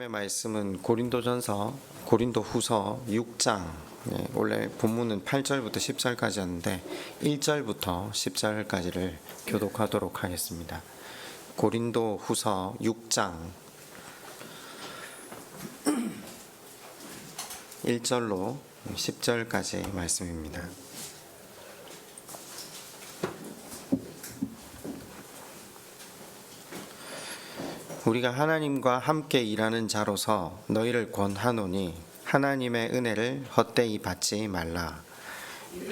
하나님의 말씀은 고린도후서 6장, 원래 본문은 8절부터 10절까지였는데 1절부터 10절까지를 교독하도록 하겠습니다. 고린도후서 6장 1절로 10절까지 말씀입니다. 우리가 하나님과 함께 일하는 자로서 너희를 권하노니 하나님의 은혜를 헛되이 받지 말라.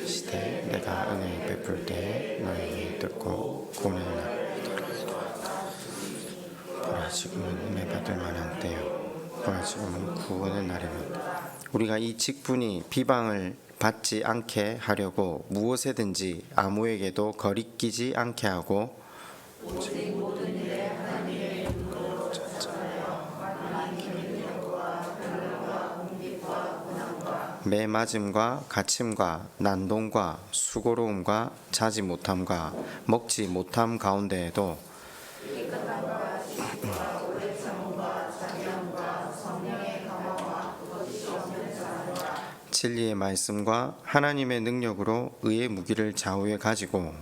시대 내가 은혜 베풀 때 너희에게 듣고 고난을 보라 지금은 은혜 받을 만한 때요 보라 지금은 구원의 날이면 우리가 이 직분이 비방을 받지 않게 하려고 무엇에든지 아무에게도 거리끼지 않게 하고 매맞음과 갇힘과 난동과 수고로움과 자지 못함과 먹지 못함 가운데에도 진리의 말씀과 하나님의 능력으로 의의 무기를 좌우에 가지고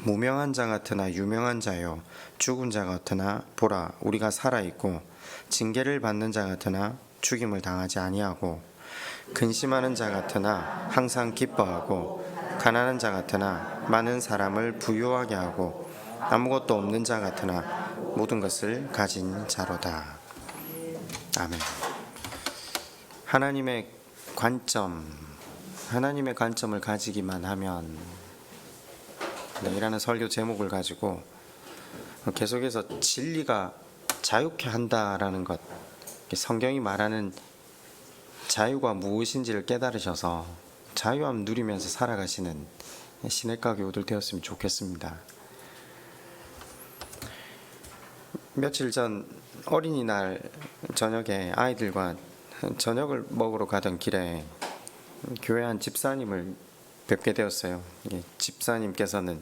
무명한 자 같으나 유명한 자요 죽은 자 같으나 보라 우리가 살아있고 징계를 받는 자 같으나 죽임을 당하지 아니하고 근심하는 자 같으나 항상 기뻐하고 가난한 자 같으나 많은 사람을 부유하게 하고 아무것도 없는 자 같으나 모든 것을 가진 자로다. 아멘. 하나님의 관점을 가지기만 하면 이라는 설교 제목을 가지고 계속해서 진리가 자유케 한다라는 것, 성경이 말하는 자유가 무엇인지를 깨달으셔서 자유함 누리면서 살아가시는 시냇가 교우들 되었으면 좋겠습니다. 며칠 전 어린이날 저녁에 아이들과 저녁을 먹으러 가던 길에 교회 한 집사님을 뵙게 되었어요. 집사님께서는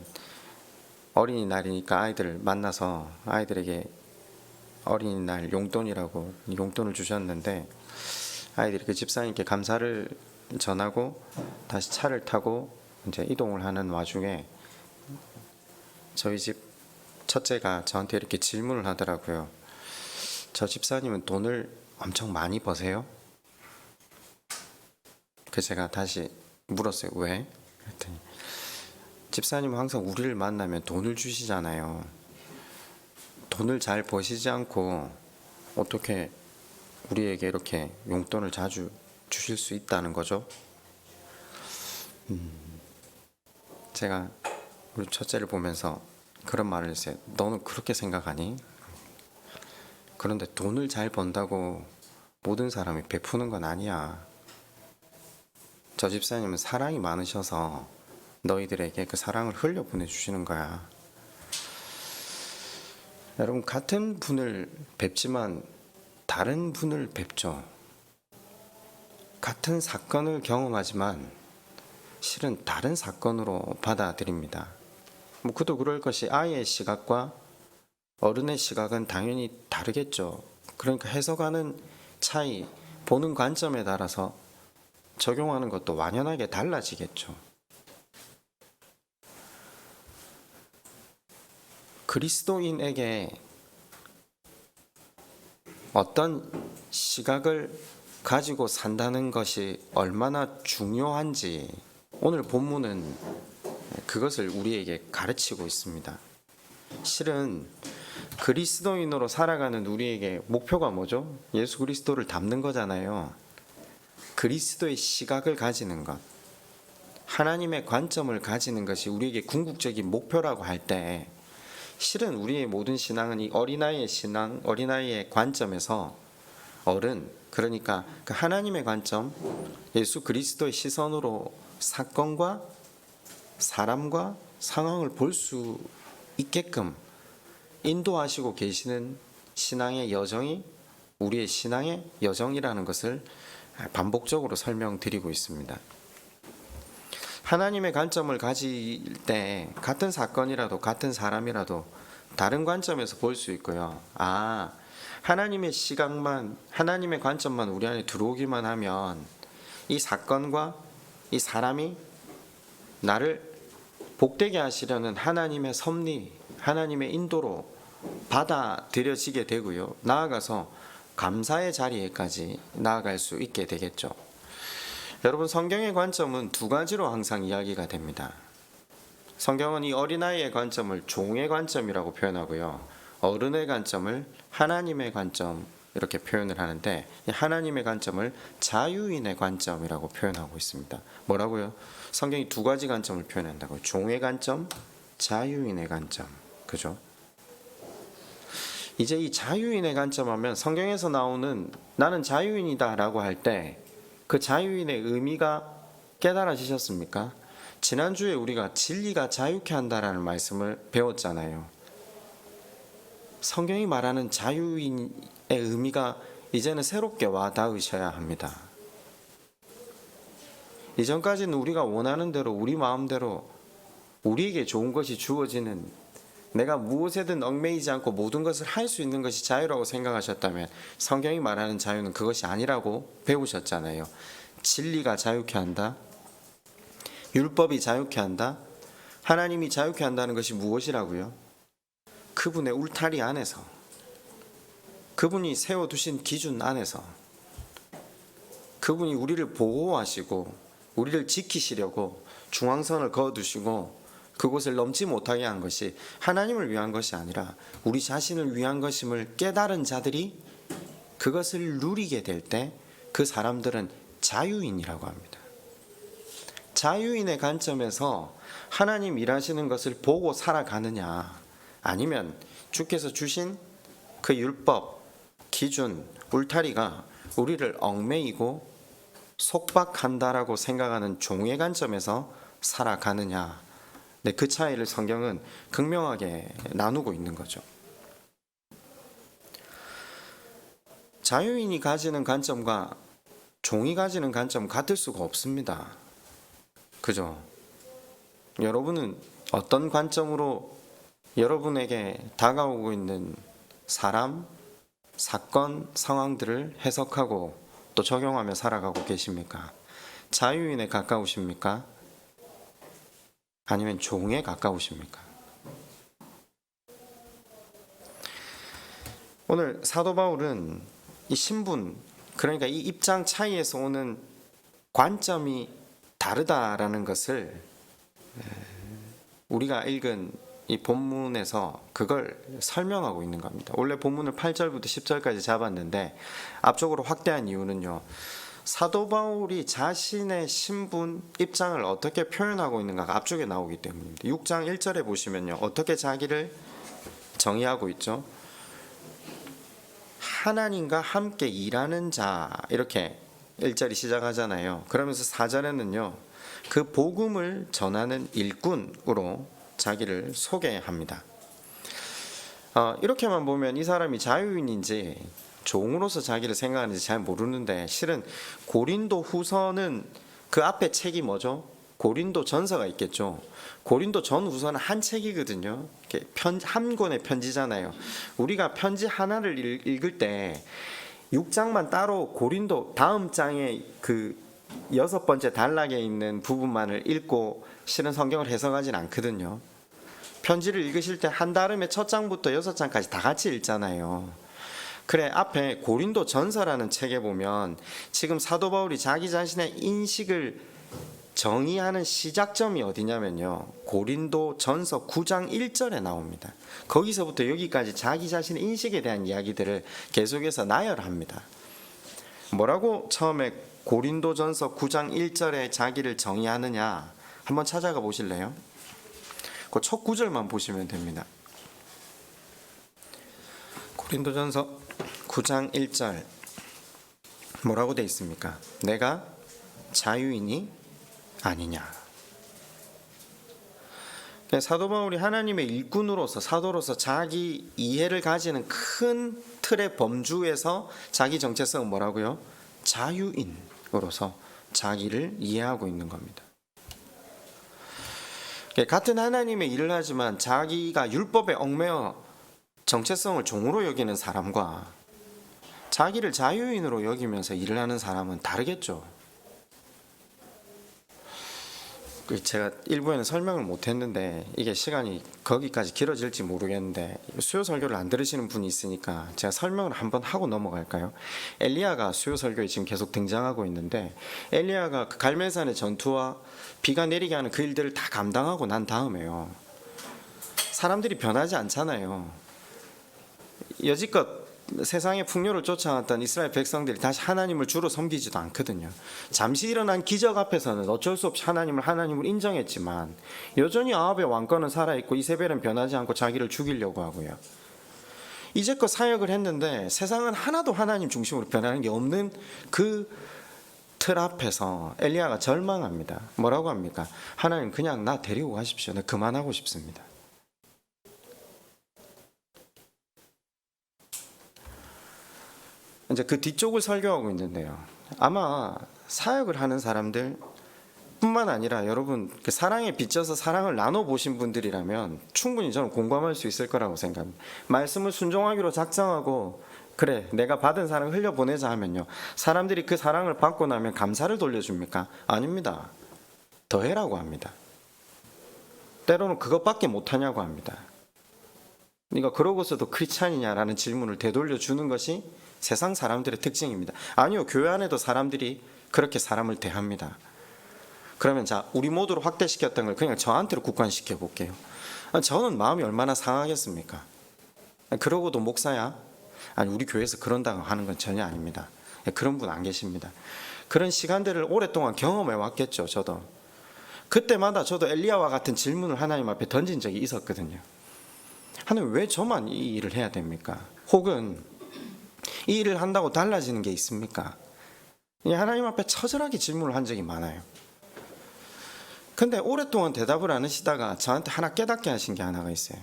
어린이날이니까 아이들을 만나서 아이들에게 어린이날 용돈이라고 용돈을 주셨는데 아이들이 그 집사님께 감사를 전하고 다시 차를 타고 이제 이동을 하는 와중에 저희 집 첫째가 저한테 이렇게 질문을 하더라고요. 저 집사님은 돈을 엄청 많이 버세요? 그래서 제가 다시 물었어요. 왜? 그랬더니 집사님은 항상 우리를 만나면 돈을 주시잖아요. 돈을 잘 버시지 않고 어떻게 우리에게 이렇게 용돈을 자주 주실 수 있다는 거죠? 제가 우리 첫째를 보면서 그런 말을 했어요. 너는 그렇게 생각하니? 그런데 돈을 잘 번다고 모든 사람이 베푸는 건 아니야. 저 집사님은 사랑이 많으셔서 너희들에게 그 사랑을 흘려 보내주시는 거야. 여러분, 같은 분을 뵙지만 다른 분을 뵙죠. 같은 사건을 경험하지만 실은 다른 사건으로 받아들입니다. 그도 그럴 것이 아이의 시각과 어른의 시각은 당연히 다르겠죠. 그러니까 해석하는 차이, 보는 관점에 따라서 적용하는 것도 완연하게 달라지겠죠. 그리스도인에게 어떤 시각을 가지고 산다는 것이 얼마나 중요한지 오늘 본문은 그것을 우리에게 가르치고 있습니다. 실은 그리스도인으로 살아가는 우리에게 목표가 뭐죠? 예수 그리스도를 닮는 거잖아요. 그리스도의 시각을 가지는 것, 하나님의 관점을 가지는 것이 우리에게 궁극적인 목표라고 할 때 실은 우리의 모든 신앙은 이 어린아이의 신앙, 어린아이의 관점에서 어른, 그러니까 그 하나님의 관점, 예수 그리스도의 시선으로 사건과 사람과 상황을 볼 수 있게끔 인도하시고 계시는 신앙의 여정이 우리의 신앙의 여정이라는 것을 반복적으로 설명드리고 있습니다. 하나님의 관점을 가질 때 같은 사건이라도 같은 사람이라도 다른 관점에서 볼 수 있고요. 하나님의 시각만, 하나님의 관점만 우리 안에 들어오기만 하면 이 사건과 이 사람이 나를 복되게 하시려는 하나님의 섭리, 하나님의 인도로 받아들여지게 되고요. 나아가서 감사의 자리에까지 나아갈 수 있게 되겠죠. 여러분, 성경의 관점은 두 가지로 항상 이야기가 됩니다. 성경은 이 어린아이의 관점을 종의 관점이라고 표현하고요. 어른의 관점을 하나님의 관점 이렇게 표현을 하는데, 이 하나님의 관점을 자유인의 관점이라고 표현하고 있습니다. 뭐라고요? 성경이 두 가지 관점을 표현한다고요. 종의 관점, 자유인의 관점. 그죠? 이제 이 자유인의 관점 하면 성경에서 나오는 나는 자유인이다 라고 할 때 그 자유인의 의미가 깨달아지셨습니까? 지난주에 우리가 진리가 자유케 한다라는 말씀을 배웠잖아요. 성경이 말하는 자유인의 의미가 이제는 새롭게 와 닿으셔야 합니다. 이전까지는 우리가 원하는 대로 우리 마음대로 우리에게 좋은 것이 주어지는, 내가 무엇에든 얽매이지 않고 모든 것을 할 수 있는 것이 자유라고 생각하셨다면 성경이 말하는 자유는 그것이 아니라고 배우셨잖아요. 진리가 자유케 한다, 율법이 자유케 한다, 하나님이 자유케 한다는 것이 무엇이라고요? 그분의 울타리 안에서, 그분이 세워두신 기준 안에서, 그분이 우리를 보호하시고 우리를 지키시려고 중앙선을 그어두시고 그곳을 넘지 못하게 한 것이 하나님을 위한 것이 아니라 우리 자신을 위한 것임을 깨달은 자들이 그것을 누리게 될 때 그 사람들은 자유인이라고 합니다. 자유인의 관점에서 하나님 일하시는 것을 보고 살아가느냐, 아니면 주께서 주신 그 율법, 기준, 울타리가 우리를 얽매이고 속박한다라고 생각하는 종의 관점에서 살아가느냐, 그 차이를 성경은 극명하게 나누고 있는 거죠. 자유인이 가지는 관점과 종이 가지는 관점 같을 수가 없습니다. 그죠? 여러분은 어떤 관점으로 여러분에게 다가오고 있는 사람, 사건, 상황들을 해석하고 또 적용하며 살아가고 계십니까? 자유인에 가까우십니까? 아니면 종에 가까우십니까? 오늘 사도 바울은 이 신분, 그러니까 이 입장 차이에서 오는 관점이 다르다라는 것을 우리가 읽은 이 본문에서 그걸 설명하고 있는 겁니다. 원래 본문을 8절부터 10절까지 잡았는데 앞쪽으로 확대한 이유는요, 사도 바울이 자신의 신분, 입장을 어떻게 표현하고 있는가가 앞쪽에 나오기 때문입니다. 6장 1절에 보시면요, 어떻게 자기를 정의하고 있죠? 하나님과 함께 일하는 자, 이렇게 1절이 시작하잖아요. 그러면서 4절에는요, 그 복음을 전하는 일꾼으로 자기를 소개합니다. 이렇게만 보면 이 사람이 자유인인지 종으로서 자기를 생각하는지 잘 모르는데, 실은 고린도 후서는 그 앞에 책이 뭐죠? 고린도 전서가 있겠죠. 고린도 전 후서는 한 책이거든요. 한 권의 편지잖아요. 우리가 편지 하나를 읽을 때 6장만 따로 고린도 다음 장에 그 6번째 단락에 있는 부분만을 읽고 실은 성경을 해석하진 않거든요. 편지를 읽으실 때 한다름에 첫 장부터 6장까지 다 같이 읽잖아요. 그래, 앞에 고린도 전서라는 책에 보면 지금 사도 바울이 자기 자신의 인식을 정의하는 시작점이 어디냐면요, 고린도 전서 9장 1절에 나옵니다. 거기서부터 여기까지 자기 자신의 인식에 대한 이야기들을 계속해서 나열합니다. 뭐라고 처음에 고린도 전서 9장 1절에 자기를 정의하느냐 한번 찾아가 보실래요? 그 첫 구절만 보시면 됩니다. 고린도전서 9장 1절 뭐라고 되어 있습니까? 내가 자유인이 아니냐. 사도 바울이 하나님의 일꾼으로서, 사도로서 자기 이해를 가지는 큰 틀의 범주에서 자기 정체성은 뭐라고요? 자유인으로서 자기를 이해하고 있는 겁니다. 같은 하나님의 일을 하지만 자기가 율법에 얽매여 정체성을 종으로 여기는 사람과 자기를 자유인으로 여기면서 일을 하는 사람은 다르겠죠. 제가 일부에는 설명을 못했는데 이게 시간이 거기까지 길어질지 모르겠는데 수요 설교를 안 들으시는 분이 있으니까 제가 설명을 한번 하고 넘어갈까요? 엘리야가 수요 설교에 지금 계속 등장하고 있는데, 엘리야가 그 갈멜산의 전투와 비가 내리게 하는 그 일들을 다 감당하고 난 다음에요, 사람들이 변하지 않잖아요. 여지껏 세상의 풍요를 쫓아왔던 이스라엘 백성들이 다시 하나님을 주로 섬기지도 않거든요. 잠시 일어난 기적 앞에서는 어쩔 수 없이 하나님을 인정했지만 여전히 아합의 왕권은 살아있고 이세벨은 변하지 않고 자기를 죽이려고 하고요. 이제껏 사역을 했는데 세상은 하나도 하나님 중심으로 변하는 게 없는 그 틀 앞에서 엘리야가 절망합니다. 뭐라고 합니까? 하나님, 그냥 나 데리고 가십시오. 나 그만하고 싶습니다. 이제 그 뒤쪽을 설교하고 있는데요, 아마 사역을 하는 사람들 뿐만 아니라 여러분, 그 사랑에 비춰서 사랑을 나눠보신 분들이라면 충분히 저는 공감할 수 있을 거라고 생각합니다. 말씀을 순종하기로 작정하고 그래 내가 받은 사랑을 흘려보내자 하면요, 사람들이 그 사랑을 받고 나면 감사를 돌려줍니까? 아닙니다. 더해라고 합니다. 때로는 그것밖에 못하냐고 합니다. 네가 그러고서도 크리스찬이냐라는 질문을 되돌려 주는 것이 세상 사람들의 특징입니다. 아니요, 교회 안에도 사람들이 그렇게 사람을 대합니다. 그러면 자, 우리 모두로 확대시켰던 걸 그냥 저한테로 국한시켜 볼게요. 저는 마음이 얼마나 상하겠습니까? 그러고도 목사야? 아니, 우리 교회에서 그런다고 하는 건 전혀 아닙니다. 그런 분 안 계십니다. 그런 시간들을 오랫동안 경험해 왔겠죠. 저도 그때마다 저도 엘리야와 같은 질문을 하나님 앞에 던진 적이 있었거든요. 하나님, 왜 저만 이 일을 해야 됩니까? 혹은 이 일을 한다고 달라지는 게 있습니까? 하나님 앞에 처절하게 질문을 한 적이 많아요. 근데 오랫동안 대답을 안 하시다가 저한테 하나 깨닫게 하신 게 하나가 있어요.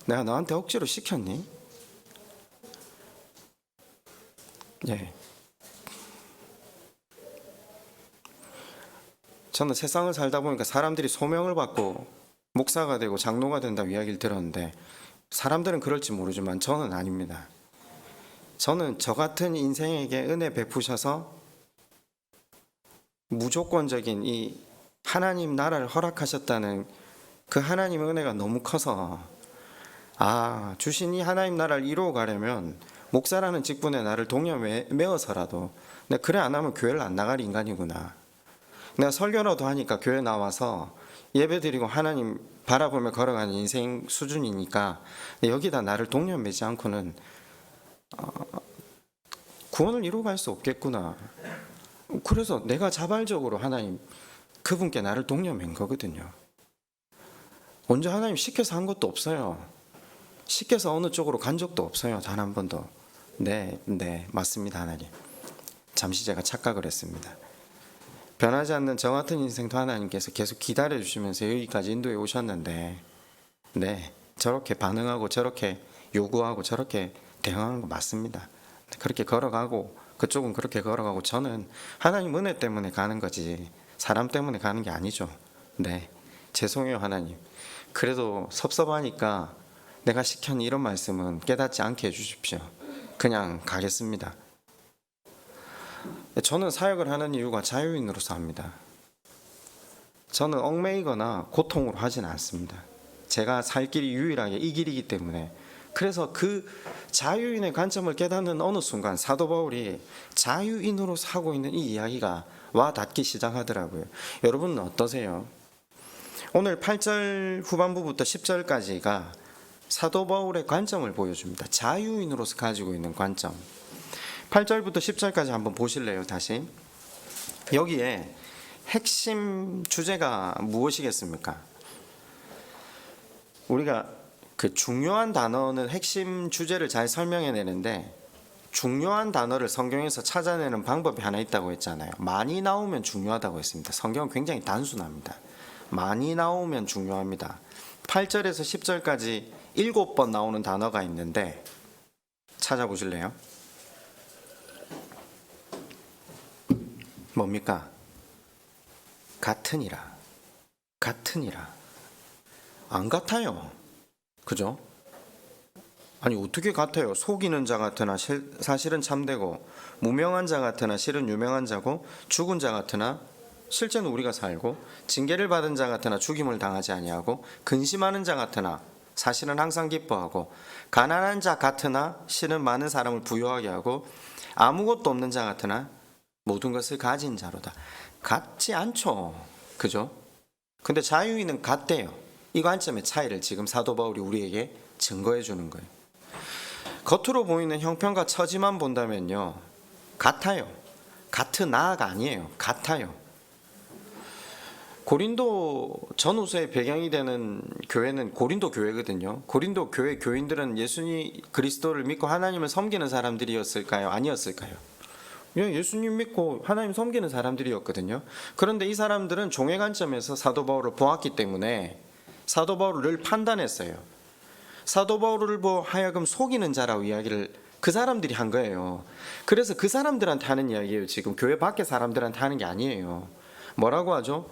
내가 너한테 억지로 시켰니? 예. 저는 세상을 살다 보니까 사람들이 소명을 받고 목사가 되고 장로가 된다고 이야기를 들었는데, 사람들은 그럴지 모르지만 저는 아닙니다. 저는 저 같은 인생에게 은혜 베푸셔서 무조건적인 이 하나님 나라를 허락하셨다는 그 하나님의 은혜가 너무 커서, 주신 이 하나님 나라를 이루어 가려면 목사라는 직분에 나를 동여매어서라도 내가 그래 안 하면 교회를 안 나갈 인간이구나. 내가 설교라도 하니까 교회 나와서 예배드리고 하나님 바라보며 걸어가는 인생 수준이니까 여기다 나를 동여매지 않고는 구원을 이루어갈 수 없겠구나. 그래서 내가 자발적으로 하나님 그분께 나를 동여맨 거거든요. 언제 하나님 시켜서 한 것도 없어요. 시켜서 어느 쪽으로 간 적도 없어요. 단 한 번도. 네, 맞습니다. 하나님, 잠시 제가 착각을 했습니다. 변하지 않는 저 같은 인생도 하나님께서 계속 기다려주시면서 여기까지 인도해 오셨는데, 네, 저렇게 반응하고 저렇게 요구하고 저렇게 대응하는 거 맞습니다. 그렇게 걸어가고 그쪽은 그렇게 걸어가고 저는 하나님 은혜 때문에 가는 거지 사람 때문에 가는 게 아니죠. 네, 죄송해요 하나님. 그래도 섭섭하니까 내가 시킨 이런 말씀은 깨닫지 않게 해주십시오. 그냥 가겠습니다. 저는 사역을 하는 이유가 자유인으로서 합니다. 저는 얽매이거나 고통으로 하진 않습니다. 제가 살 길이 유일하게 이 길이기 때문에. 그래서 그 자유인의 관점을 깨닫는 어느 순간 사도 바울이 자유인으로 사고 있는 이 이야기가 와 닿기 시작하더라고요. 여러분은 어떠세요? 오늘 8절 후반부부터 10절까지가 사도 바울의 관점을 보여줍니다. 자유인으로서 가지고 있는 관점. 8절부터 10절까지 한번 보실래요? 다시. 여기에 핵심 주제가 무엇이겠습니까? 우리가 그 중요한 단어는 핵심 주제를 잘 설명해내는데, 중요한 단어를 성경에서 찾아내는 방법이 하나 있다고 했잖아요. 많이 나오면 중요하다고 했습니다. 성경은 굉장히 단순합니다. 많이 나오면 중요합니다. 8절에서 10절까지 7번 나오는 단어가 있는데 찾아보실래요? 뭡니까? 같으니라. 같으니라. 안 같아요. 그죠? 아니 어떻게 같아요? 속이는 자 같으나 사실은 참되고, 무명한 자 같으나 실은 유명한 자고, 죽은 자 같으나 실제는 우리가 살고, 징계를 받은 자 같으나 죽임을 당하지 아니하고, 근심하는 자 같으나 사실은 항상 기뻐하고, 가난한 자 같으나 실은 많은 사람을 부유하게 하고, 아무것도 없는 자 같으나 모든 것을 가진 자로다. 같지 않죠. 그죠? 근데 자유인은 같대요. 이 관점의 차이를 지금 사도 바울이 우리에게 증거해 주는 거예요. 겉으로 보이는 형편과 처지만 본다면요, 같아요. 같으나가 아니에요. 같아요. 고린도 전후서의 배경이 되는 교회는 고린도 교회거든요. 고린도 교회 교인들은 예수님 그리스도를 믿고 하나님을 섬기는 사람들이었을까요? 아니었을까요? 예수님 믿고 하나님 섬기는 사람들이었거든요. 그런데 이 사람들은 종의 관점에서 사도 바울을 보았기 때문에 사도 바울을 판단했어요. 사도 바울을 하여금 속이는 자라고 이야기를 그 사람들이 한 거예요. 그래서 그 사람들한테 하는 이야기예요. 지금 교회 밖에 사람들한테 하는 게 아니에요. 뭐라고 하죠?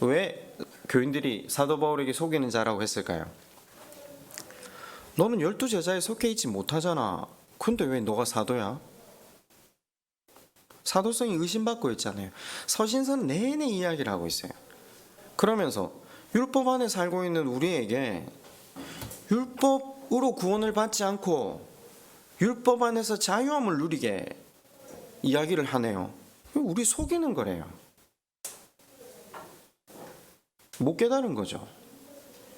왜 교인들이 사도 바울에게 속이는 자라고 했을까요? 너는 12제자에 속해 있지 못하잖아. 근데 왜 너가 사도야? 사도성이 의심받고 있잖아요. 서신서는 내내 이야기를 하고 있어요. 그러면서 율법 안에 살고 있는 우리에게 율법으로 구원을 받지 않고 율법 안에서 자유함을 누리게 이야기를 하네요. 우리 속이는 거래요. 못 깨달은 거죠.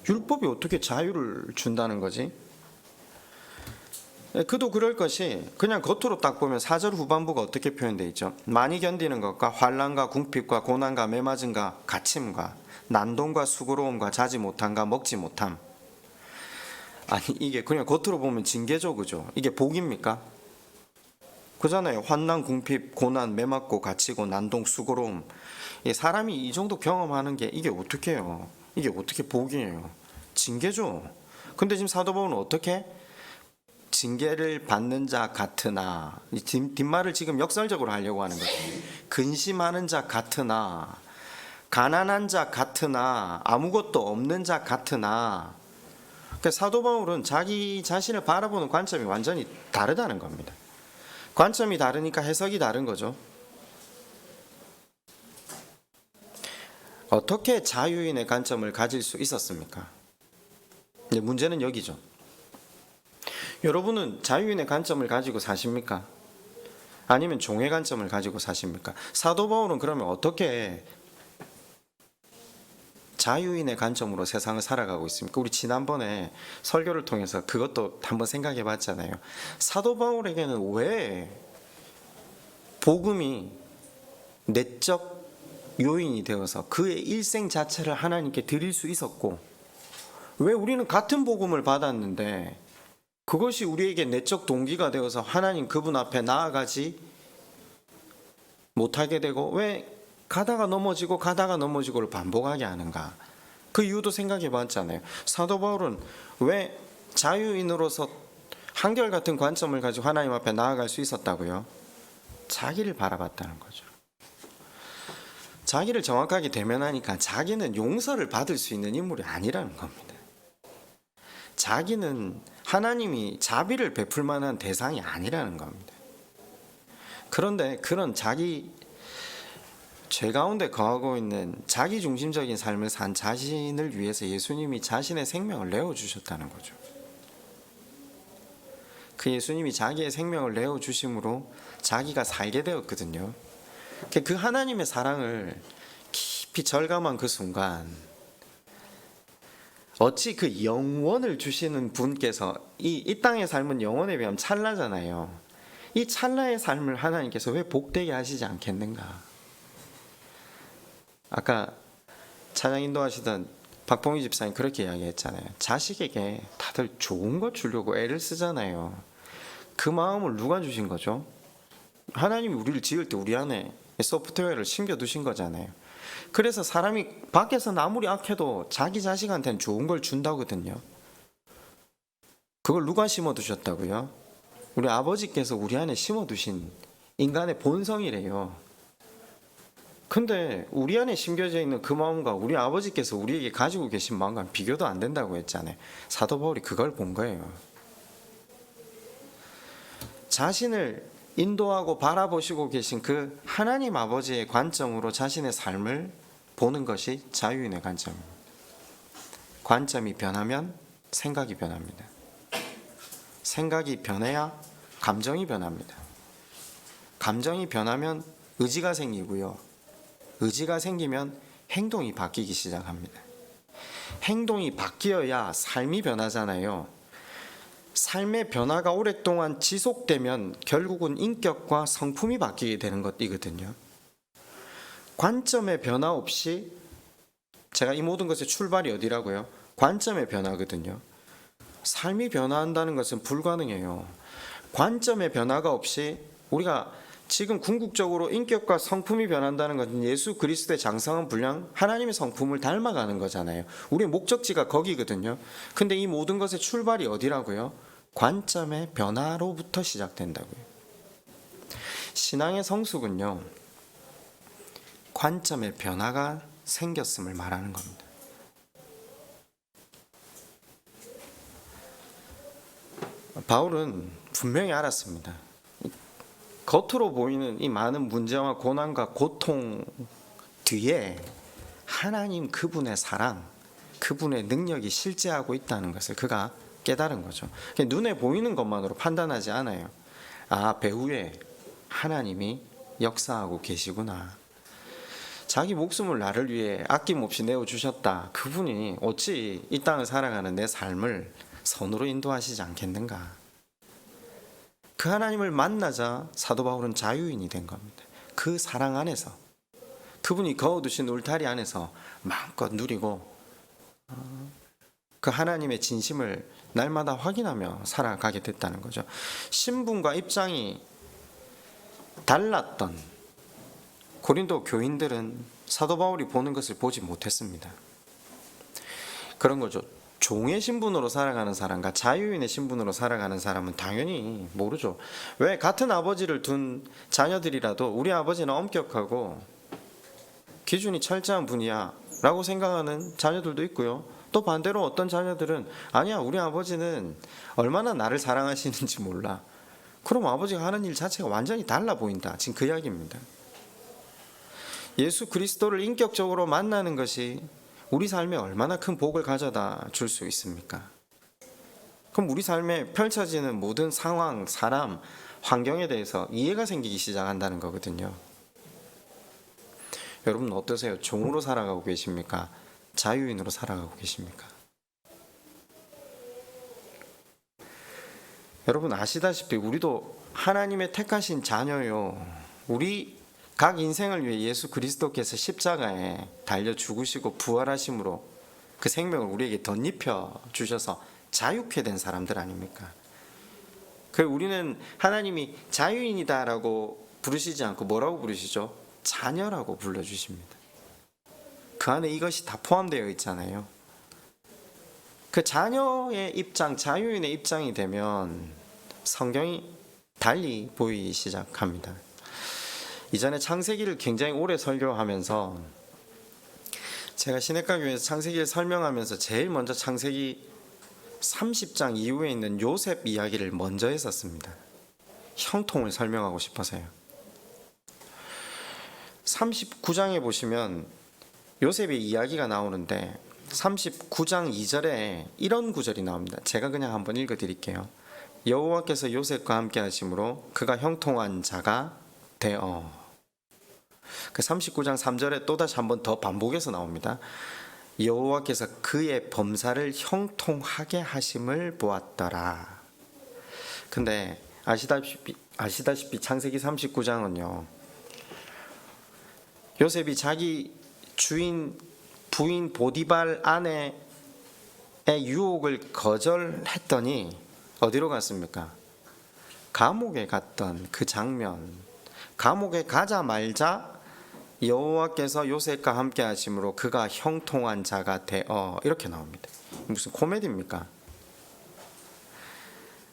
율법이 어떻게 자유를 준다는 거지? 그도 그럴 것이, 그냥 겉으로 딱 보면 4절 후반부가 어떻게 표현되어 있죠? 많이 견디는 것과 환난과 궁핍과 고난과 매맞음과 갇힘과 난동과 수고로움과 자지 못함과 먹지 못함. 아니 이게 그냥 겉으로 보면 징계죠. 그죠? 이게 복입니까? 그잖아요. 환난, 궁핍, 고난, 매맞고 갇히고 난동, 수고로움. 사람이 이 정도 경험하는 게 이게 어떻게 해요? 이게 어떻게 복이에요? 징계죠. 근데 지금 사도 바울은 어떻게? 징계를 받는 자 같으나, 뒷말을 지금 역설적으로 하려고 하는 거죠. 근심하는 자 같으나, 가난한 자 같으나, 아무것도 없는 자 같으나. 그러니까 사도 바울은 자기 자신을 바라보는 관점이 완전히 다르다는 겁니다. 관점이 다르니까 해석이 다른 거죠. 어떻게 자유인의 관점을 가질 수 있었습니까? 문제는 여기죠. 여러분은 자유인의 관점을 가지고 사십니까? 아니면 종의 관점을 가지고 사십니까? 사도 바울은 그러면 어떻게 자유인의 관점으로 세상을 살아가고 있습니까? 우리 지난번에 설교를 통해서 그것도 한번 생각해 봤잖아요. 사도 바울에게는 왜 복음이 내적 요인이 되어서 그의 일생 자체를 하나님께 드릴 수 있었고, 왜 우리는 같은 복음을 받았는데 그것이 우리에게 내적 동기가 되어서 하나님 그분 앞에 나아가지 못하게 되고, 왜 가다가 넘어지고를 반복하게 하는가? 그 이유도 생각해 봤잖아요. 사도 바울은 왜 자유인으로서 한결같은 관점을 가지고 하나님 앞에 나아갈 수 있었다고요? 자기를 바라봤다는 거죠. 자기를 정확하게 대면하니까 자기는 용서를 받을 수 있는 인물이 아니라는 겁니다. 자기는 하나님이 자비를 베풀 만한 대상이 아니라는 겁니다. 그런데 그런 자기 죄 가운데 거하고 있는 자기 중심적인 삶을 산 자신을 위해서 예수님이 자신의 생명을 내어주셨다는 거죠. 그 예수님이 자기의 생명을 내어주심으로 자기가 살게 되었거든요. 그 하나님의 사랑을 깊이 절감한 그 순간, 어찌 그 영원을 주시는 분께서 이 땅의 삶은 영원에 비하면 찰나잖아요. 이 찰나의 삶을 하나님께서 왜 복되게 하시지 않겠는가? 아까 찬양 인도하시던 박봉희 집사님 그렇게 이야기했잖아요. 자식에게 다들 좋은 거 주려고 애를 쓰잖아요. 그 마음을 누가 주신 거죠? 하나님이 우리를 지을 때 우리 안에 소프트웨어를 심겨두신 거잖아요. 그래서 사람이 밖에서 아무리 악해도 자기 자식한테는 좋은 걸 준다거든요. 그걸 누가 심어두셨다고요? 우리 아버지께서 우리 안에 심어두신 인간의 본성이래요. 근데 우리 안에 심겨져 있는 그 마음과 우리 아버지께서 우리에게 가지고 계신 마음과 비교도 안 된다고 했잖아요. 사도 바울이 그걸 본 거예요. 자신을 인도하고 바라보시고 계신 그 하나님 아버지의 관점으로 자신의 삶을 보는 것이 자유인의 관점입니다. 관점이 변하면 생각이 변합니다. 생각이 변해야 감정이 변합니다. 감정이 변하면 의지가 생기고요. 의지가 생기면 행동이 바뀌기 시작합니다. 행동이 바뀌어야 삶이 변하잖아요. 삶의 변화가 오랫동안 지속되면 결국은 인격과 성품이 바뀌게 되는 것이거든요. 관점의 변화 없이, 제가 이 모든 것의 출발이 어디라고요? 관점의 변화거든요. 삶이 변화한다는 것은 불가능해요. 관점의 변화가 없이 우리가 지금 궁극적으로 인격과 성품이 변한다는 것은 예수 그리스도의 장성한 분량, 하나님의 성품을 닮아가는 거잖아요. 우리의 목적지가 거기거든요. 근데 이 모든 것의 출발이 어디라고요? 관점의 변화로부터 시작된다고요. 신앙의 성숙은요, 관점의 변화가 생겼음을 말하는 겁니다. 바울은 분명히 알았습니다. 겉으로 보이는 이 많은 문제와 고난과 고통 뒤에 하나님 그분의 사랑, 그분의 능력이 실제하고 있다는 것을 그가 깨달은 거죠. 눈에 보이는 것만으로 판단하지 않아요. 아, 배후에 하나님이 역사하고 계시구나. 자기 목숨을 나를 위해 아낌없이 내어주셨다. 그분이 어찌 이 땅을 살아가는 내 삶을 선으로 인도하시지 않겠는가. 그 하나님을 만나자 사도 바울은 자유인이 된 겁니다. 그 사랑 안에서, 그분이 거두신 울타리 안에서 마음껏 누리고 그 하나님의 진심을 날마다 확인하며 살아가게 됐다는 거죠. 신분과 입장이 달랐던 고린도 교인들은 사도 바울이 보는 것을 보지 못했습니다. 그런 거죠. 종의 신분으로 살아가는 사람과 자유인의 신분으로 살아가는 사람은 당연히 모르죠. 왜? 같은 아버지를 둔 자녀들이라도 우리 아버지는 엄격하고 기준이 철저한 분이야 라고 생각하는 자녀들도 있고요. 또 반대로 어떤 자녀들은 아니야, 우리 아버지는 얼마나 나를 사랑하시는지 몰라. 그럼 아버지가 하는 일 자체가 완전히 달라 보인다. 지금 그 이야기입니다. 예수 그리스도를 인격적으로 만나는 것이 우리 삶에 얼마나 큰 복을 가져다 줄 수 있습니까? 그럼 우리 삶에 펼쳐지는 모든 상황, 사람, 환경에 대해서 이해가 생기기 시작한다는 거거든요. 여러분 어떠세요? 종으로 살아가고 계십니까? 자유인으로 살아가고 계십니까? 여러분 아시다시피 우리도 하나님의 택하신 자녀요. 우리 각 인생을 위해 예수 그리스도께서 십자가에 달려 죽으시고 부활하심으로 그 생명을 우리에게 덧입혀 주셔서 자유케 된 사람들 아닙니까? 그 우리는 하나님이 자유인이다라고 부르시지 않고 뭐라고 부르시죠? 자녀라고 불러주십니다. 그 안에 이것이 다 포함되어 있잖아요. 그 자녀의 입장, 자유인의 입장이 되면 성경이 달리 보이기 시작합니다. 이전에 창세기를 굉장히 오래 설교하면서 제가 시냇가 교회에서 창세기를 설명하면서 제일 먼저 창세기 30장 이후에 있는 요셉 이야기를 먼저 했었습니다. 형통을 설명하고 싶어서요. 39장에 보시면 요셉의 이야기가 나오는데 39장 2절에 이런 구절이 나옵니다. 제가 그냥 한번 읽어드릴게요. 여호와께서 요셉과 함께 하심으로 그가 형통한 자가 되어. 그 39장 3절에 또다시 한번 더 반복해서 나옵니다. 여호와께서 그의 범사를 형통하게 하심을 보았더라. 근데 아시다시피 창세기 39장은요, 요셉이 자기 부인 보디발 아내의 유혹을 거절했더니 어디로 갔습니까? 감옥에 갔던 그 장면. 감옥에 가자마자 여호와께서 요셉과 함께 하심으로 그가 형통한 자가 되어, 이렇게 나옵니다. 무슨 코미디입니까?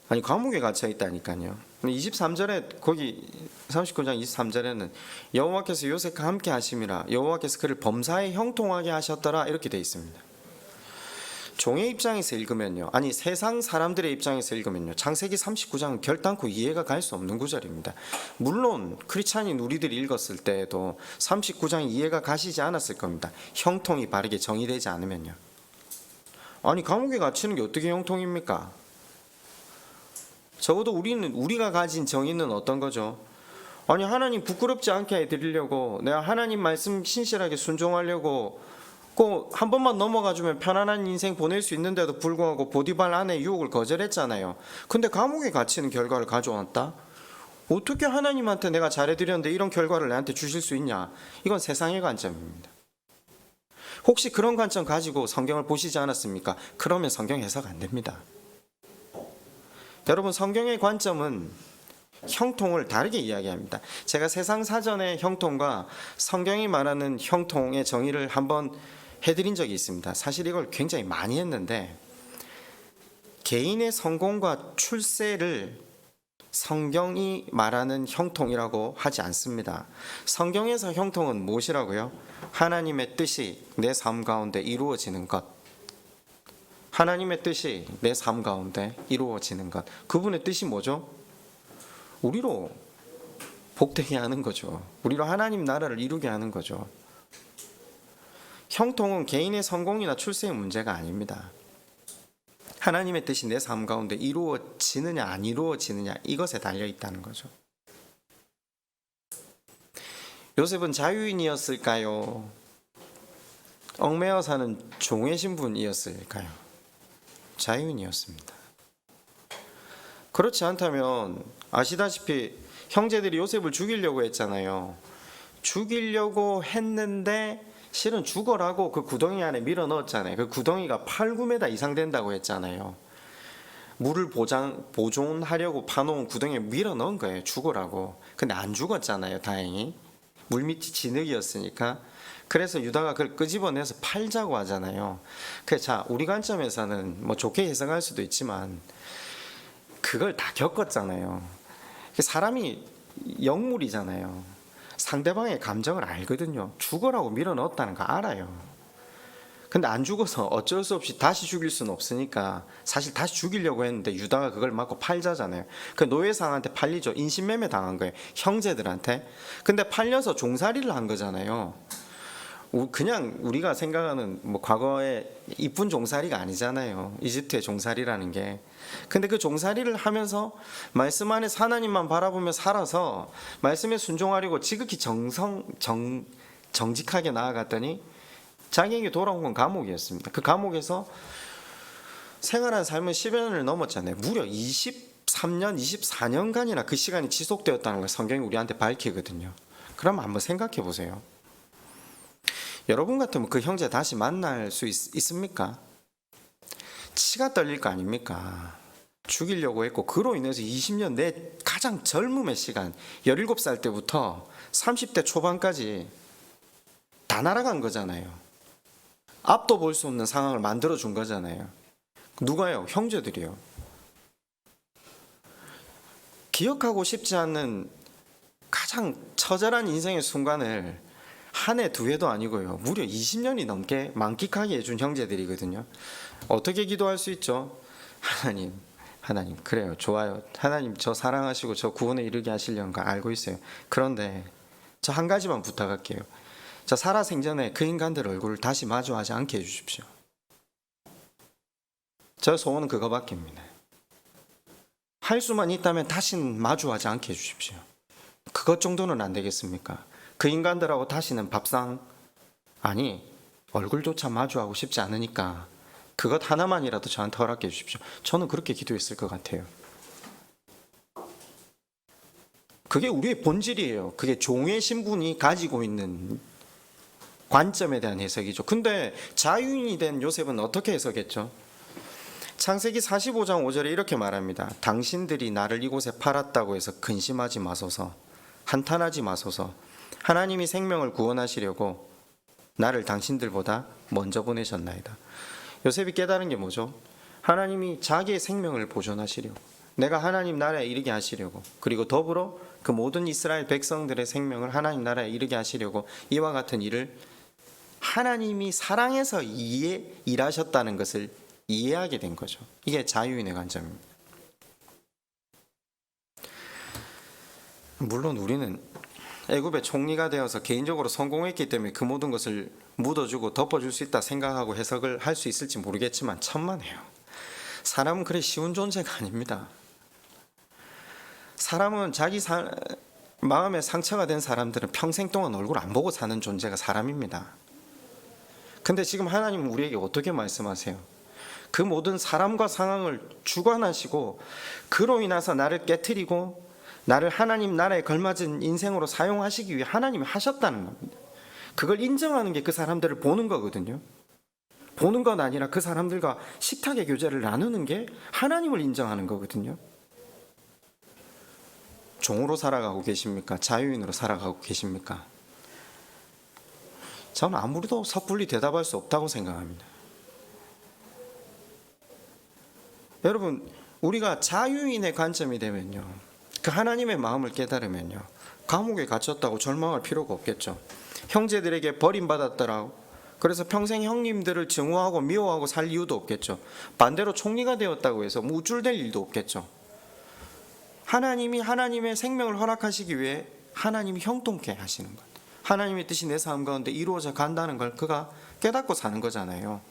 아니 감옥에 갇혀 있다니까요. 23절에 거기 39장 23절에는 여호와께서 요셉과 함께 하심이라 여호와께서 그를 범사에 형통하게 하셨더라 이렇게 돼 있습니다. 종의 입장에서 읽으면요, 아니 세상 사람들의 입장에서 읽으면요, 창세기 39장은 결단코 이해가 갈 수 없는 구절입니다. 물론 크리스찬인 우리들이 읽었을 때에도 39장 이해가 가시지 않았을 겁니다. 형통이 바르게 정의되지 않으면요. 아니 감옥에 갇히는 게 어떻게 형통입니까? 적어도 우리가 가진 정의는 어떤 거죠? 아니 하나님 부끄럽지 않게 해드리려고, 내가 하나님 말씀 신실하게 순종하려고 꼭 한 번만 넘어가주면 편안한 인생 보낼 수 있는데도 불구하고 보디발 아내의 유혹을 거절했잖아요. 근데 감옥에 갇히는 결과를 가져왔다? 어떻게 하나님한테 내가 잘해드렸는데 이런 결과를 내한테 주실 수 있냐? 이건 세상의 관점입니다. 혹시 그런 관점 가지고 성경을 보시지 않았습니까? 그러면 성경 해석 안 됩니다. 여러분, 성경의 관점은 형통을 다르게 이야기합니다. 제가 세상 사전의 형통과 성경이 말하는 형통의 정의를 한번 해드린 적이 있습니다. 사실 이걸 굉장히 많이 했는데, 개인의 성공과 출세를 성경이 말하는 형통이라고 하지 않습니다. 성경에서 형통은 무엇이라고요? 하나님의 뜻이 내 삶 가운데 이루어지는 것. 하나님의 뜻이 내 삶 가운데 이루어지는 것. 그분의 뜻이 뭐죠? 우리로 복되게 하는 거죠. 우리로 하나님 나라를 이루게 하는 거죠. 형통은 개인의 성공이나 출세의 문제가 아닙니다. 하나님의 뜻이 내 삶 가운데 이루어지느냐 안 이루어지느냐, 이것에 달려 있다는 거죠. 요셉은 자유인이었을까요? 얽매여 사는 종의 신분이었을까요? 자유인이었습니다. 그렇지 않다면 아시다시피 형제들이 요셉을 죽이려고 했잖아요. 죽이려고 했는데 실은 죽어라고 그 구덩이 안에 밀어 넣었잖아요. 그 구덩이가 8-9m 이상 된다고 했잖아요. 물을 보존하려고 파놓은 구덩이에 밀어 넣은 거예요. 죽어라고. 근데 안 죽었잖아요. 다행히. 물밑이 진흙이었으니까. 그래서 유다가 그걸 끄집어내서 팔자고 하잖아요. 자, 우리 관점에서는 뭐 좋게 해석할 수도 있지만 그걸 다 겪었잖아요. 사람이 영물이잖아요. 상대방의 감정을 알거든요. 죽어라고 밀어넣었다는 거 알아요. 근데 안 죽어서 어쩔 수 없이 다시 죽일 수는 없으니까 사실 다시 죽이려고 했는데 유다가 그걸 맞고 팔자잖아요. 그 노예상한테 팔리죠. 인신매매 당한 거예요. 형제들한테. 근데 팔려서 종살이를 한 거잖아요. 그냥 우리가 생각하는 뭐 과거의 이쁜 종살이가 아니잖아요. 이집트의 종살이라는 게. 근데 그 종살이를 하면서 말씀 안에서 하나님만 바라보며 살아서 말씀에 순종하려고 지극히 정직하게 나아갔더니 자기에게 돌아온 건 감옥이었습니다. 그 감옥에서 생활한 삶은 10여 년을 넘었잖아요. 무려 23년, 24년간이나 그 시간이 지속되었다는 걸 성경이 우리한테 밝히거든요. 그럼 한번 생각해 보세요. 여러분 같으면 그 형제 다시 만날 수 있습니까? 치가 떨릴 거 아닙니까? 죽이려고 했고 그로 인해서 20년 내 가장 젊음의 시간, 17살 때부터 30대 초반까지 다 날아간 거잖아요. 앞도 볼 수 없는 상황을 만들어준 거잖아요. 누가요? 형제들이요. 기억하고 싶지 않는 가장 처절한 인생의 순간을 한 해, 두 해도 아니고요. 무려 20년이 넘게 만끽하게 해준 형제들이거든요. 어떻게 기도할 수 있죠? 하나님, 그래요. 좋아요. 하나님, 저 사랑하시고 저 구원에 이르게 하시려는 거 알고 있어요. 그런데 저 한 가지만 부탁할게요. 저 살아생전에 그 인간들 얼굴을 다시 마주하지 않게 해주십시오. 저 소원은 그거밖에입니다. 할 수만 있다면 다시는 마주하지 않게 해주십시오. 그것 정도는 안 되겠습니까? 그 인간들하고 다시는 밥상, 아니 얼굴조차 마주하고 싶지 않으니까 그것 하나만이라도 저한테 허락해 주십시오. 저는 그렇게 기도했을 것 같아요. 그게 우리의 본질이에요. 그게 종의 신분이 가지고 있는 관점에 대한 해석이죠. 근데 자유인이 된 요셉은 어떻게 해석했죠? 창세기 45장 5절에 이렇게 말합니다. 당신들이 나를 이곳에 팔았다고 해서 근심하지 마소서, 한탄하지 마소서. 하나님이 생명을 구원하시려고 나를 당신들보다 먼저 보내셨나이다. 요셉이 깨달은 게 뭐죠? 하나님이 자기의 생명을 보존하시려고, 내가 하나님 나라에 이르게 하시려고, 그리고 더불어 그 모든 이스라엘 백성들의 생명을 하나님 나라에 이르게 하시려고 이와 같은 일을 하나님이 사랑해서 일하셨다는 것을 이해하게 된 거죠. 이게 자유인의 관점입니다. 물론 우리는 애굽의 총리가 되어서 개인적으로 성공했기 때문에 그 모든 것을 묻어주고 덮어줄 수 있다 생각하고 해석을 할 수 있을지 모르겠지만 천만에요. 사람은 그래 쉬운 존재가 아닙니다. 사람은 자기 마음에 상처가 된 사람들은 평생 동안 얼굴 안 보고 사는 존재가 사람입니다. 근데 지금 하나님은 우리에게 어떻게 말씀하세요? 그 모든 사람과 상황을 주관하시고 그로 인해서 나를 깨트리고 나를 하나님 나라에 걸맞은 인생으로 사용하시기 위해 하나님이 하셨다는 겁니다. 그걸 인정하는 게 그 사람들을 보는 거거든요. 보는 건 아니라 그 사람들과 식탁의 교제를 나누는 게 하나님을 인정하는 거거든요. 종으로 살아가고 계십니까? 자유인으로 살아가고 계십니까? 저는 아무리도 섣불리 대답할 수 없다고 생각합니다. 여러분, 우리가 자유인의 관점이 되면요, 그 하나님의 마음을 깨달으면요, 감옥에 갇혔다고 절망할 필요가 없겠죠. 형제들에게 버림받았더라고, 그래서 평생 형님들을 증오하고 미워하고 살 이유도 없겠죠. 반대로 총리가 되었다고 해서 우쭐댈 일도 없겠죠. 하나님이 하나님의 생명을 허락하시기 위해 하나님이 형통케 하시는 것, 하나님의 뜻이 내 삶 가운데 이루어져 간다는 걸 그가 깨닫고 사는 거잖아요.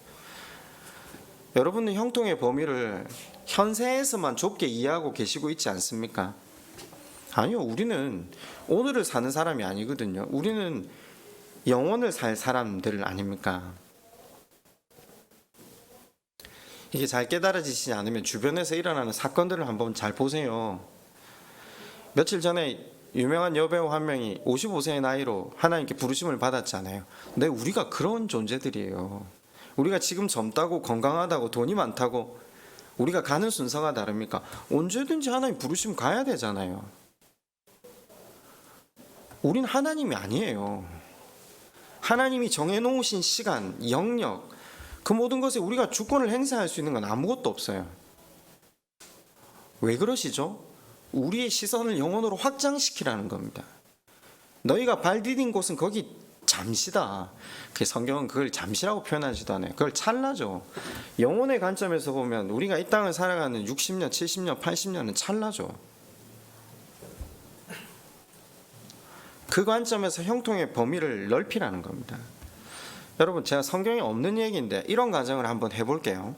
여러분은 형통의 범위를 현세에서만 좁게 이해하고 계시고 있지 않습니까? 아니요, 우리는 오늘을 사는 사람이 아니거든요. 우리는 영원을 살 사람들 아닙니까? 이게 잘 깨달아지시지 않으면 주변에서 일어나는 사건들을 한번 잘 보세요. 며칠 전에 유명한 여배우 한 명이 55세의 나이로 하나님께 부르심을 받았잖아요. 근데 우리가 그런 존재들이에요. 우리가 지금 젊다고 건강하다고 돈이 많다고 우리가 가는 순서가 다릅니까? 언제든지 하나님 부르시면 가야 되잖아요. 우린 하나님이 아니에요. 하나님이 정해놓으신 시간, 영역, 그 모든 것에 우리가 주권을 행사할 수 있는 건 아무것도 없어요. 왜 그러시죠? 우리의 시선을 영원으로 확장시키라는 겁니다. 너희가 발 디딘 곳은 거기 잠시다. 그 성경은 그걸 잠시라고 표현하지도 않아요. 그걸 찰나죠. 영혼의 관점에서 보면 우리가 이 땅을 살아가는 60년, 70년, 80년은 찰나죠. 그 관점에서 형통의 범위를 넓히라는 겁니다. 여러분, 제가 성경에 없는 얘기인데 이런 가정을 한번 해볼게요.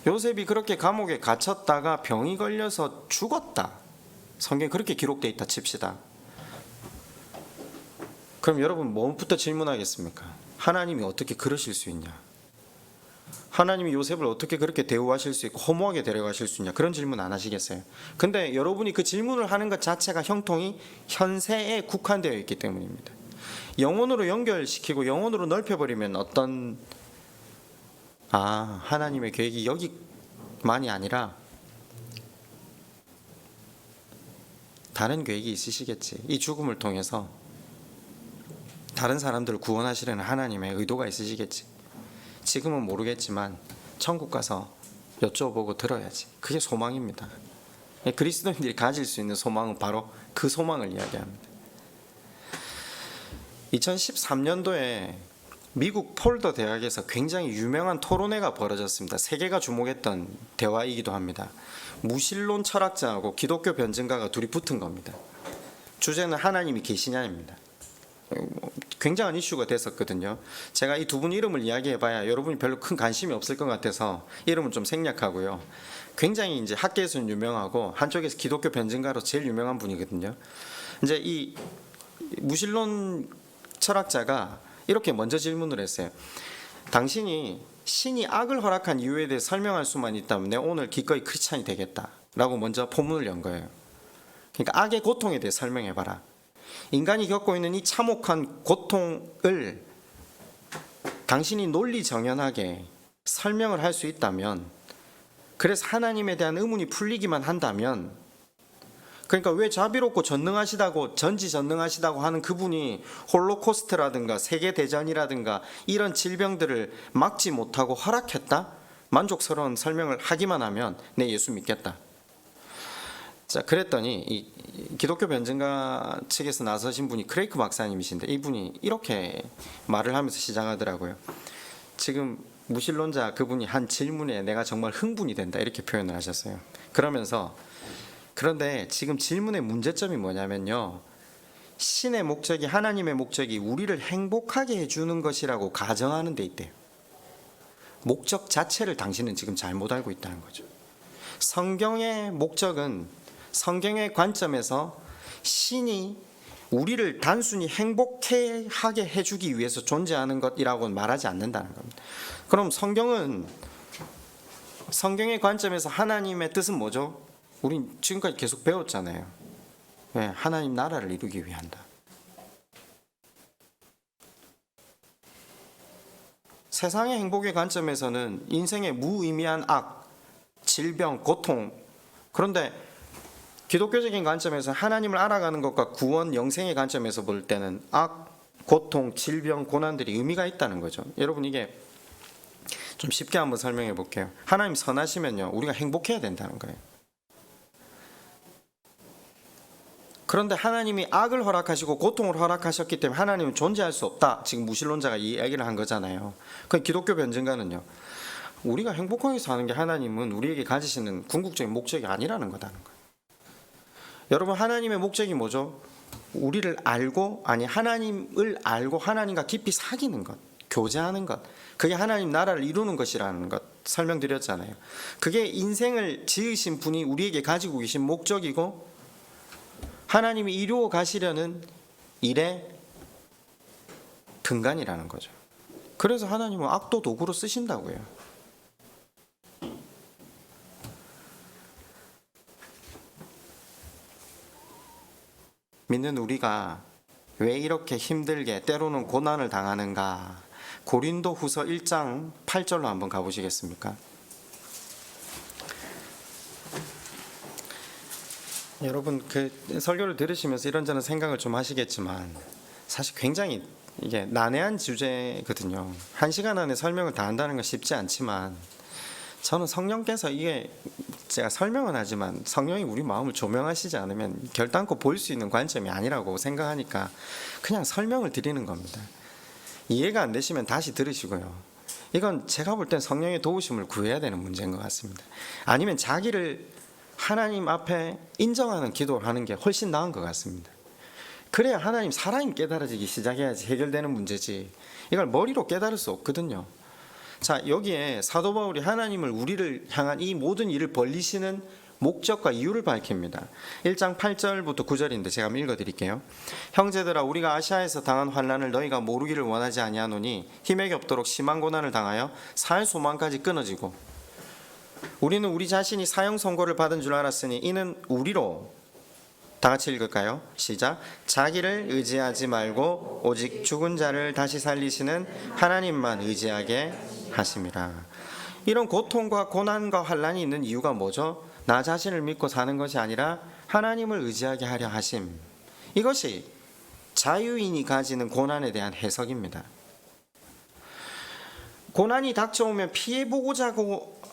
요셉이 그렇게 감옥에 갇혔다가 병이 걸려서 죽었다. 성경에 그렇게 기록되어 있다 칩시다. 그럼 여러분 뭐부터 질문하겠습니까? 하나님이 어떻게 그러실 수 있냐? 하나님이 요셉을 어떻게 그렇게 대우하실 수 있고 허무하게 데려가실 수 있냐? 그런 질문 안 하시겠어요? 근데 여러분이 그 질문을 하는 것 자체가 형통이 현세에 국한되어 있기 때문입니다. 영혼으로 연결시키고 영혼으로 넓혀버리면 하나님의 계획이 여기만이 아니라 다른 계획이 있으시겠지. 이 죽음을 통해서 다른 사람들을 구원하시려는 하나님의 의도가 있으시겠지. 지금은 모르겠지만 천국 가서 여쭤보고 들어야지. 그게 소망입니다. 그리스도인들이 가질 수 있는 소망은 바로 그 소망을 이야기합니다. 2013년도에 미국 폴더 대학에서 굉장히 유명한 토론회가 벌어졌습니다. 세계가 주목했던 대화이기도 합니다. 무신론 철학자하고 기독교 변증가가 둘이 붙은 겁니다. 주제는 하나님이 계시냐입니다. 굉장한 이슈가 됐었거든요. 제가 이 두 분 이름을 이야기해봐야 여러분이 별로 큰 관심이 없을 것 같아서 이름은 좀 생략하고요. 굉장히 이제 학계에서는 유명하고 한쪽에서 기독교 변증가로 제일 유명한 분이거든요. 이제 이 무신론 철학자가 이렇게 먼저 질문을 했어요. 당신이 신이 악을 허락한 이유에 대해 설명할 수만 있다면 내가 오늘 기꺼이 크리스찬이 되겠다라고 먼저 포문을 연 거예요. 그러니까 악의 고통에 대해 설명해봐라. 인간이 겪고 있는 이 참혹한 고통을 당신이 논리정연하게 설명을 할 수 있다면, 그래서 하나님에 대한 의문이 풀리기만 한다면, 그러니까 왜 자비롭고 전지전능하시다고 하는 그분이 홀로코스트라든가 세계대전이라든가 이런 질병들을 막지 못하고 허락했다? 만족스러운 설명을 하기만 하면 내 예수 믿겠다. 자, 그랬더니 이 기독교 변증가 측에서 나서신 분이 크레이크 박사님이신데 이분이 이렇게 말을 하면서 시작하더라고요. 지금 무신론자 그분이 한 질문에 내가 정말 흥분이 된다 이렇게 표현을 하셨어요. 그러면서 그런데 지금 질문의 문제점이 뭐냐면요, 신의 목적이, 하나님의 목적이 우리를 행복하게 해주는 것이라고 가정하는 데 있대요. 목적 자체를 당신은 지금 잘못 알고 있다는 거죠. 성경의 목적은, 성경의 관점에서 신이 우리를 단순히 행복하게 해주기 위해서 존재하는 것이라고는 말하지 않는다는 겁니다. 그럼 성경은, 성경의 관점에서 하나님의 뜻은 뭐죠? 우린 지금까지 계속 배웠잖아요. 네, 하나님 나라를 이루기 위한다. 세상의 행복의 관점에서는 인생의 무의미한 악, 질병, 고통, 그런데 기독교적인 관점에서 하나님을 알아가는 것과 구원, 영생의 관점에서 볼 때는 악, 고통, 질병, 고난들이 의미가 있다는 거죠. 여러분, 이게 좀 쉽게 한번 설명해 볼게요. 하나님 선하시면요, 우리가 행복해야 된다는 거예요. 그런데 하나님이 악을 허락하시고 고통을 허락하셨기 때문에 하나님은 존재할 수 없다, 지금 무신론자가 이 얘기를 한 거잖아요. 그 기독교 변증가는요, 우리가 행복하게 사는 게 하나님은 우리에게 가지시는 궁극적인 목적이 아니라는 거다는 거예요. 여러분, 하나님의 목적이 뭐죠? 우리를 알고, 아니 하나님을 알고 하나님과 깊이 사귀는 것, 교제하는 것, 그게 하나님 나라를 이루는 것이라는 것 설명드렸잖아요. 그게 인생을 지으신 분이 우리에게 가지고 계신 목적이고, 하나님이 이루어 가시려는 일의 근간이라는 거죠. 그래서 하나님은 악도 도구로 쓰신다고요. 믿는 우리가 왜 이렇게 힘들게 때로는 고난을 당하는가? 고린도후서 1장 8절로 한번 가보시겠습니까? 여러분, 그 설교를 들으시면서 이런저런 생각을 좀 하시겠지만 사실 굉장히 이게 난해한 주제거든요. 1시간 안에 설명을 다 한다는 건 쉽지 않지만, 저는 성령께서, 이게 제가 설명은 하지만 성령이 우리 마음을 조명하시지 않으면 결단코 보일 수 있는 관점이 아니라고 생각하니까 그냥 설명을 드리는 겁니다. 이해가 안 되시면 다시 들으시고요. 이건 제가 볼 땐 성령의 도우심을 구해야 되는 문제인 것 같습니다. 아니면 자기를 하나님 앞에 인정하는 기도를 하는 게 훨씬 나은 것 같습니다. 그래야 하나님 사랑이 깨달아지기 시작해야지 해결되는 문제지, 이걸 머리로 깨달을 수 없거든요. 자, 여기에 사도 바울이 하나님을 우리를 향한 이 모든 일을 벌리시는 목적과 이유를 밝힙니다. 1장 8절부터 9절인데 제가 한번 읽어드릴게요. 형제들아, 우리가 아시아에서 당한 환난을 너희가 모르기를 원하지 아니하노니 힘에게 없도록 심한 고난을 당하여 살 소망까지 끊어지고, 우리는 우리 자신이 사형 선고를 받은 줄 알았으니 이는 우리로, 다 같이 읽을까요? 시작. 자기를 의지하지 말고 오직 죽은 자를 다시 살리시는 하나님만 의지하게 하심이라. 이런 고통과 고난과 환난이 있는 이유가 뭐죠? 나 자신을 믿고 사는 것이 아니라 하나님을 의지하게 하려 하심. 이것이 자유인이 가지는 고난에 대한 해석입니다. 고난이 닥쳐오면 피해보고자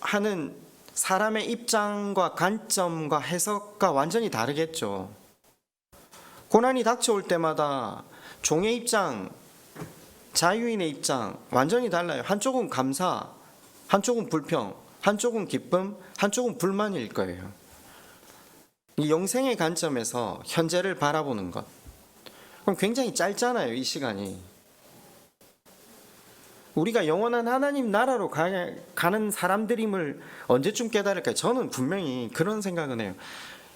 하는 사람의 입장과 관점과 해석과 완전히 다르겠죠. 고난이 닥쳐올 때마다 종의 입장, 자유인의 입장 완전히 달라요. 한쪽은 감사, 한쪽은 불평, 한쪽은 기쁨, 한쪽은 불만일 거예요. 이 영생의 관점에서 현재를 바라보는 것, 그럼 굉장히 짧잖아요, 이 시간이. 우리가 영원한 하나님 나라로 가는 사람들임을 언제쯤 깨달을까요? 저는 분명히 그런 생각은 해요.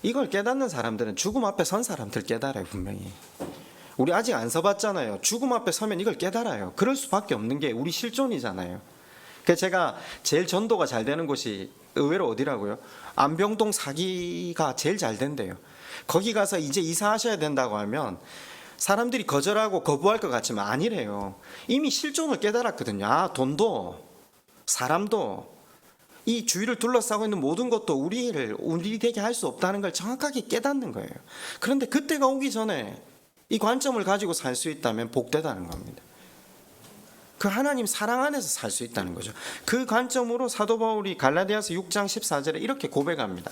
이걸 깨닫는 사람들은 죽음 앞에 선 사람들 깨달아요, 분명히. 우리 아직 안 서봤잖아요. 죽음 앞에 서면 이걸 깨달아요. 그럴 수밖에 없는 게 우리 실존이잖아요. 그래서 제가 제일 전도가 잘 되는 곳이 의외로 어디라고요? 안병동 사기가 제일 잘 된대요. 거기 가서 이제 이사하셔야 된다고 하면 사람들이 거절하고 거부할 것 같지만 아니래요. 이미 실존을 깨달았거든요. 아, 돈도 사람도 이 주위를 둘러싸고 있는 모든 것도 우리 되게 할 수 없다는 걸 정확하게 깨닫는 거예요. 그런데 그때가 오기 전에 이 관점을 가지고 살 수 있다면 복되다는 겁니다. 그 하나님 사랑 안에서 살 수 있다는 거죠. 그 관점으로 사도 바울이 갈라디아서 6장 14절에 이렇게 고백합니다.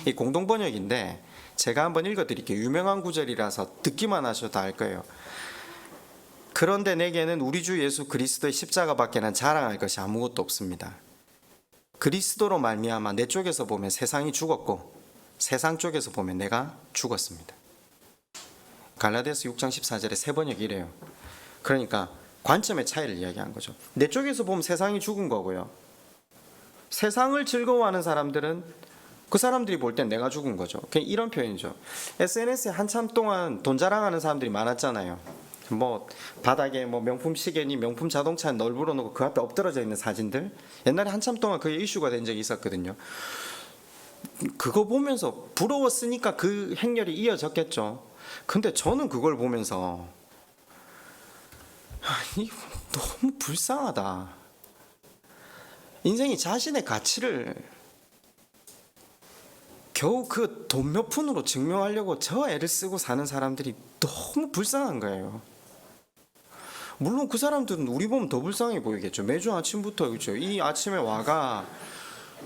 이 공동 번역인데 제가 한번 읽어드릴게요. 유명한 구절이라서 듣기만 하셔도 알 거예요. 그런데 내게는 우리 주 예수 그리스도의 십자가밖에는 자랑할 것이 아무것도 없습니다. 그리스도로 말미암아 내 쪽에서 보면 세상이 죽었고 세상 쪽에서 보면 내가 죽었습니다. 갈라디아서 6장 14절에 세 번역이 이래요. 그러니까 관점의 차이를 이야기한 거죠. 내 쪽에서 보면 세상이 죽은 거고요. 세상을 즐거워하는 사람들은 그 사람들이 볼 땐 내가 죽은 거죠. 그냥 이런 표현이죠. SNS에 한참 동안 돈 자랑하는 사람들이 많았잖아요. 뭐 바닥에 뭐 명품 시계니 명품 자동차 널브러 놓고 그 앞에 엎드러져 있는 사진들, 옛날에 한참 동안 그게 이슈가 된 적이 있었거든요. 그거 보면서 부러웠으니까 그 행렬이 이어졌겠죠. 근데 저는 그걸 보면서 너무 불쌍하다. 인생이 자신의 가치를 겨우 그 돈 몇 푼으로 증명하려고 저 애를 쓰고 사는 사람들이 너무 불쌍한 거예요. 물론 그 사람들은 우리 보면 더 불쌍해 보이겠죠. 매주 아침부터, 그렇죠? 이 아침에 와가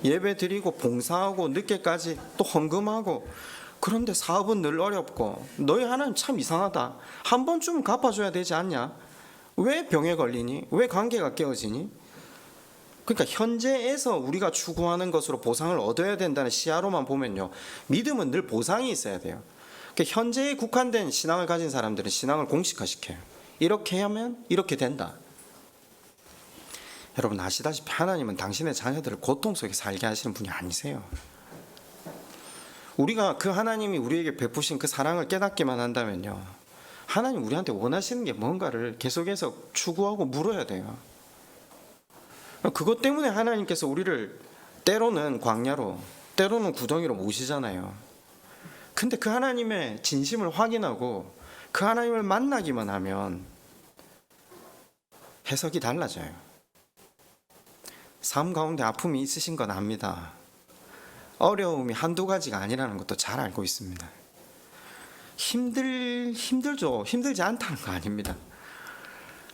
예배 드리고 봉사하고 늦게까지 또 헌금하고, 그런데 사업은 늘 어렵고, 너희 하나님 참 이상하다. 한 번쯤은 갚아줘야 되지 않냐? 왜 병에 걸리니? 왜 관계가 깨어지니? 그러니까 현재에서 우리가 추구하는 것으로 보상을 얻어야 된다는 시야로만 보면요, 믿음은 늘 보상이 있어야 돼요. 그러니까 현재에 국한된 신앙을 가진 사람들은 신앙을 공식화시켜요. 이렇게 하면 이렇게 된다. 여러분 아시다시피 하나님은 당신의 자녀들을 고통 속에 살게 하시는 분이 아니세요. 우리가 그 하나님이 우리에게 베푸신 그 사랑을 깨닫기만 한다면요, 하나님 우리한테 원하시는 게 뭔가를 계속해서 추구하고 물어야 돼요. 그것 때문에 하나님께서 우리를 때로는 광야로, 때로는 구덩이로 모시잖아요. 근데 그 하나님의 진심을 확인하고 그 하나님을 만나기만 하면 해석이 달라져요. 삶 가운데 아픔이 있으신 건 압니다. 어려움이 한두 가지가 아니라는 것도 잘 알고 있습니다. 힘들죠. 힘들지 않다는 거 아닙니다.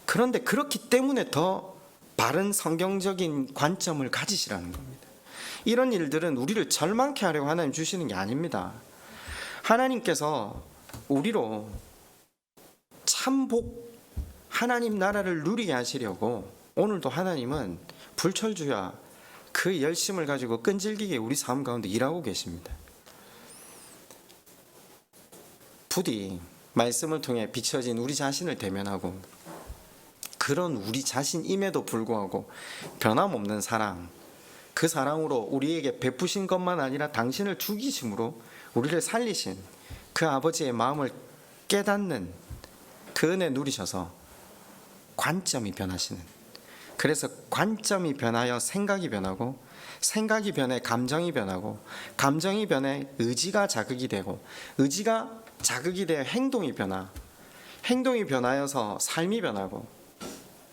그런데 그렇기 때문에 더 바른 성경적인 관점을 가지시라는 겁니다. 이런 일들은 우리를 절망케 하려고 하나님 주시는 게 아닙니다. 하나님께서 우리로 참복, 하나님 나라를 누리게 하시려고 오늘도 하나님은 불철주야 그 열심을 가지고 끈질기게 우리 삶 가운데 일하고 계십니다. 부디 말씀을 통해 비춰진 우리 자신을 대면하고, 그런 우리 자신임에도 불구하고 변함없는 사랑, 그 사랑으로 우리에게 베푸신 것만 아니라 당신을 죽이심으로 우리를 살리신 그 아버지의 마음을 깨닫는 그 은혜 누리셔서 관점이 변하시는, 그래서 관점이 변하여 생각이 변하고, 생각이 변해 감정이 변하고, 감정이 변해 의지가 자극이 되고, 의지가 자극이 되어 행동이 행동이 변하여서 삶이 변하고,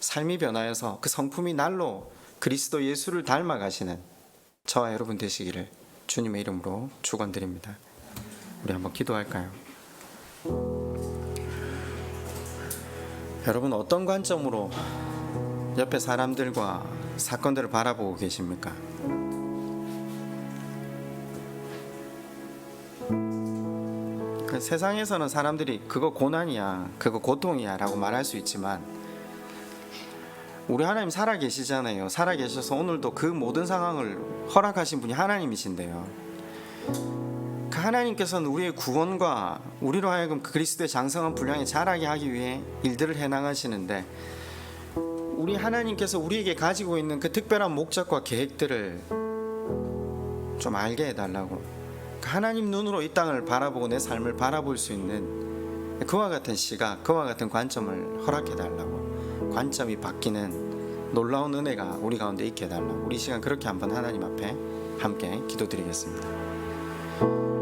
삶이 변하여서 그 성품이 날로 그리스도 예수를 닮아가시는 저와 여러분 되시기를 주님의 이름으로 축원드립니다. 우리 한번 기도할까요? 여러분 어떤 관점으로 옆에 사람들과 사건들을 바라보고 계십니까? 그 세상에서는 사람들이 그거 고난이야, 그거 고통이야 라고 말할 수 있지만, 우리 하나님 살아계시잖아요. 살아계셔서 오늘도 그 모든 상황을 허락하신 분이 하나님이신데요, 그 하나님께서는 우리의 구원과 우리로 하여금 그리스도의 장성한 분량에 자라게 하기 위해 일들을 해나가시는데, 우리 하나님께서 우리에게 가지고 있는 그 특별한 목적과 계획들을 좀 알게 해달라고, 그 하나님 눈으로 이 땅을 바라보고 내 삶을 바라볼 수 있는 그와 같은 시각, 그와 같은 관점을 허락해달라고, 관점이 바뀌는 놀라운 은혜가 우리 가운데 있게 해달라고, 우리 시간 그렇게 한번 하나님 앞에 함께 기도드리겠습니다.